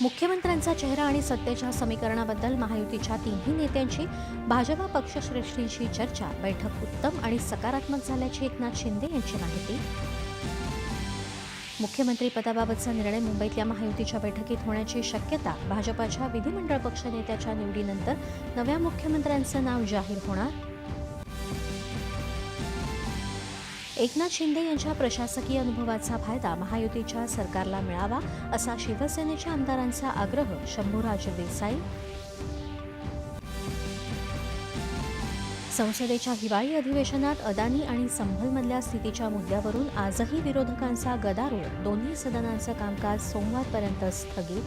मुख्यमंत्र्यांचा चेहरा आणि सत्तेच्या समीकरणाबद्दल महायुतीच्या तिन्ही नेत्यांची भाजपा पक्षश्रेष्ठींशी चर्चा. बैठक उत्तम आणि सकारात्मक झाल्याची एकनाथ शिंदे यांची माहिती. मुख्यमंत्रीपदाबाबतचा निर्णय मुंबईतल्या महायुतीच्या बैठकीत होण्याची शक्यता. भाजपाच्या विधिमंडळ पक्षनेत्याच्या निवडीनंतर नव्या मुख्यमंत्र्यांचं नाव जाहीर होणार. एकनाथ शिंदे यांच्या प्रशासकीय अनुभवाचा फायदा महायुतीच्या सरकारला मिळावा, असा शिवसेनेच्या आमदारांचा आग्रह. शंभूराज देसाई. संसदेच्या हिवाळी अधिवेशनात अदानी आणि संभलमधल्या स्थितीच्या मुद्द्यावरून आजही विरोधकांचा गदारोळ. दोन्ही सदनांचं कामकाज सोमवारपर्यंत स्थगित.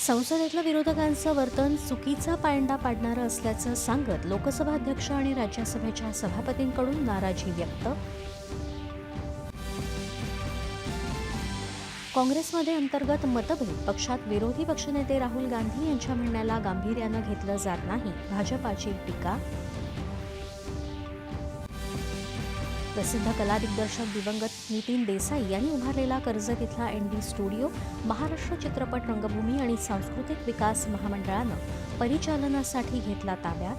संसदेतलं विरोधकांचं वर्तन चुकीचा पायंडा पाडणारं असल्याचं सांगत लोकसभा अध्यक्ष आणि राज्यसभेच्या सभापतींकडून नाराजी व्यक्त. काँग्रेसमध्ये अंतर्गत मतभेद. पक्षात विरोधी पक्षनेते राहुल गांधी यांच्या म्हणण्याला गांभीर्यानं घेतलं जात नाही. भाजपाची टीका. प्रसिद्ध कला दिग्दर्शक दिवंगत नितीन देसाई यांनी उभारलेला कर्जत इथला एनडी स्टुडिओ महाराष्ट्र चित्रपट रंगभूमी आणि सांस्कृतिक विकास महामंडळानं परिचालनासाठी घेतला ताब्यात.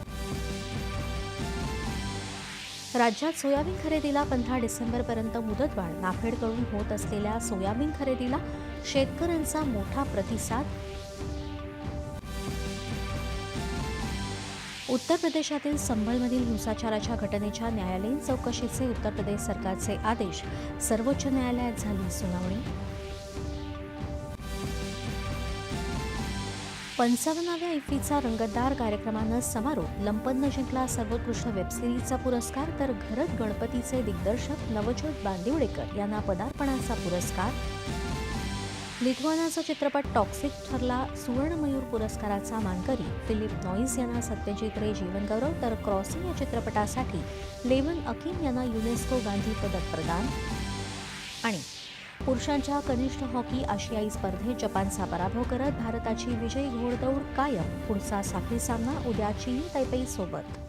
राज्यात सोयाबीन खरेदीला 15 डिसेंबरपर्यंत मुदतवाढ. नाफेडकडून होत असलेल्या सोयाबीन खरेदीला शेतकऱ्यांचा मोठा प्रतिसाद. उत्तर प्रदेशातील संभलमधील हिंसाचाराच्या घटनेच्या न्यायालयीन चौकशीचे उत्तर प्रदेश सरकारचे आदेश. सर्वोच्च न्यायालयात झाली सुनावणी. 55व्या इफ्फीचा रंगतदार कार्यक्रमानं समारोप. लंपननं जिंकला सर्वोत्कृष्ट वेबसिरीजचा पुरस्कार, तर घरत गणपतीचे दिग्दर्शक नवज्योत बांदिवडेकर यांना पदार्पणाचा पुरस्कार. लिथुआनियाचा चित्रपट टॉक्सिक ठरला सुवर्णमयूर पुरस्काराचा मानकरी. फिलिप नॉईस यांना सत्यजित रे जीवनगौरव, तर क्रॉसिंग या चित्रपटासाठी लेवन अकिम यांना युनेस्को गांधी पदक प्रदान. आणि पुरुषांच्या कनिष्ठ हॉकी आशियाई स्पर्धेत जपानचा पराभव करत भारताची विजयी घोडदौड कायम. पुढचा साखळी सामना उद्या चीनी तैपेईसोबत.